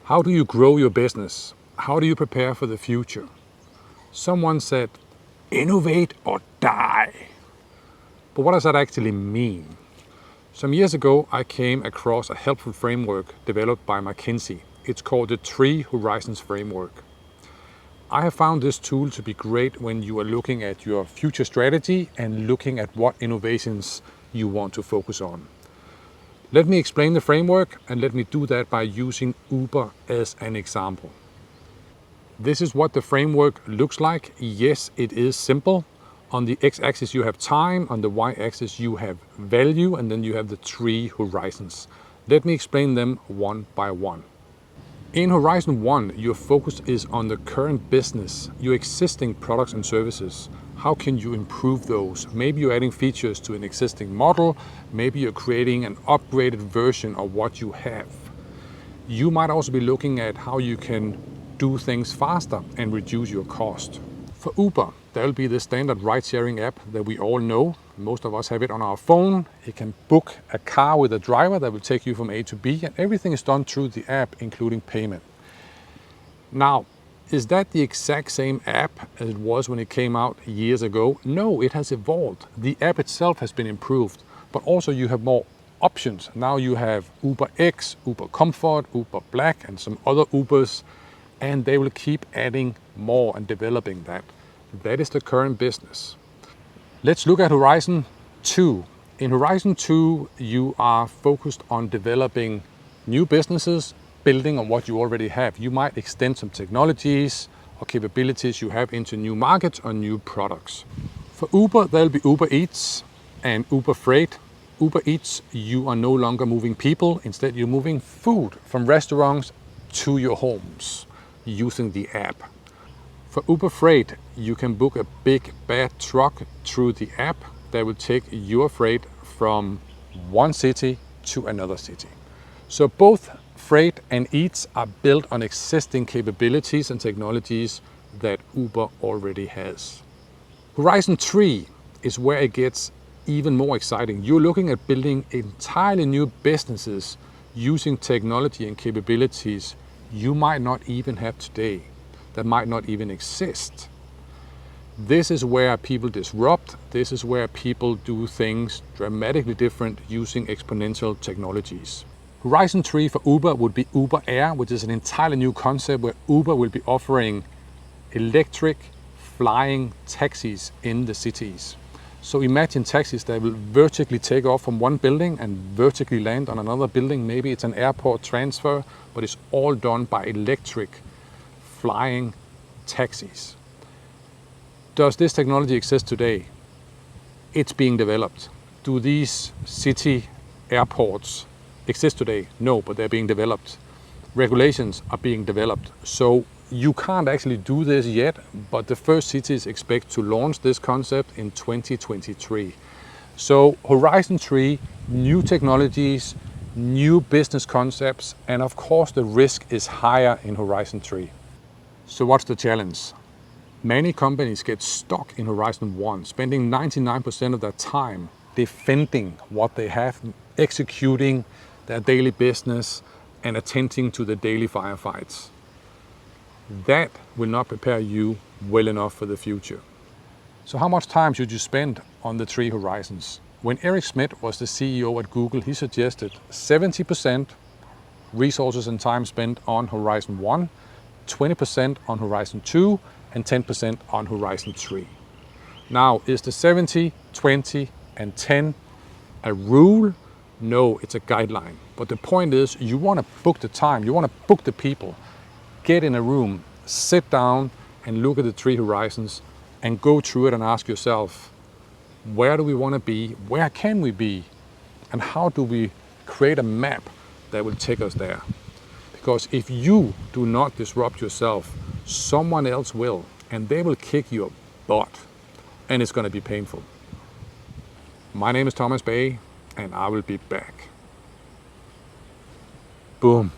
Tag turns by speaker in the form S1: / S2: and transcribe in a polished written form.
S1: How do you grow your business? How do you prepare for the future? Someone said, innovate or die. But what does that actually mean? Some years ago, I came across a helpful framework developed by Mckinsey. It's called the Three Horizons framework. I have found this tool to be great when you are looking at your future strategy and looking at what innovations you want to focus on. Let me explain the framework, and let me do that by using Uber as an example. This is what the framework looks like. Yes, it is simple. On the x-axis you have time, on the y-axis you have value, and then you have the three horizons. Let me explain them one by one. In Horizon 1, your focus is on the current business, your existing products and services. How can you improve those? Maybe you're adding features to an existing model. Maybe you're creating an upgraded version of what you have. You might also be looking at how you can do things faster and reduce your cost. For Uber, there will be the standard ride-sharing app that we all know. Most of us have it on our phone. You can book a car with a driver that will take you from A to B, and everything is done through the app, including payment. Now, is that the exact same app as it was when it came out years ago? No, it has evolved. The app itself has been improved, but also you have more options. Now you have Uber X, Uber Comfort, Uber Black, and some other Ubers, and they will keep adding more and developing that. That is the current business. Let's look at Horizon 2. In Horizon 2, you are focused on developing new businesses, building on what you already have. You might extend some technologies or capabilities you have into new markets or new products. For Uber, there'll be Uber Eats and Uber Freight. Uber Eats, you are no longer moving people. Instead, you're moving food from restaurants to your homes using the app. For Uber Freight, you can book a big bad truck through the app that will take your freight from one city to another city. So both Freight and Eats are built on existing capabilities and technologies that Uber already has. Horizon 3 is where it gets even more exciting. You're looking at building entirely new businesses using technology and capabilities you might not even have today, that might not even exist. This is where people disrupt. This is where people do things dramatically different using exponential technologies. Horizon 3 for Uber would be Uber Air, which is an entirely new concept where Uber will be offering electric flying taxis in the cities. So imagine taxis that will vertically take off from one building and vertically land on another building. Maybe it's an airport transfer, but it's all done by electric flying taxis. Does this technology exist today? It's being developed. Do these city airports exist today? No, but they're being developed. Regulations are being developed. So you can't actually do this yet, but the first cities expect to launch this concept in 2023. So Horizon 3, new technologies, new business concepts, and of course the risk is higher in Horizon 3. So what's the challenge? Many companies get stuck in Horizon 1, spending 99% of their time defending what they have, executing their daily business, and attending to the daily firefights. That will not prepare you well enough for the future. So how much time should you spend on the three horizons? When Eric Schmidt was the CEO at Google, he suggested 70% resources and time spent on Horizon 1, 20% on Horizon 2, and 10% on Horizon 3. Now, is the 70, 20, and 10 a rule? No, it's a guideline. But the point is, you want to book the time, you want to book the people, get in a room, sit down and look at the three horizons and go through it and ask yourself, where do we want to be? Where can we be? And how do we create a map that will take us there? Because if you do not disrupt yourself, someone else will, and they will kick your butt, and it's going to be painful. My name is Tomas Bay, and I will be back. Boom.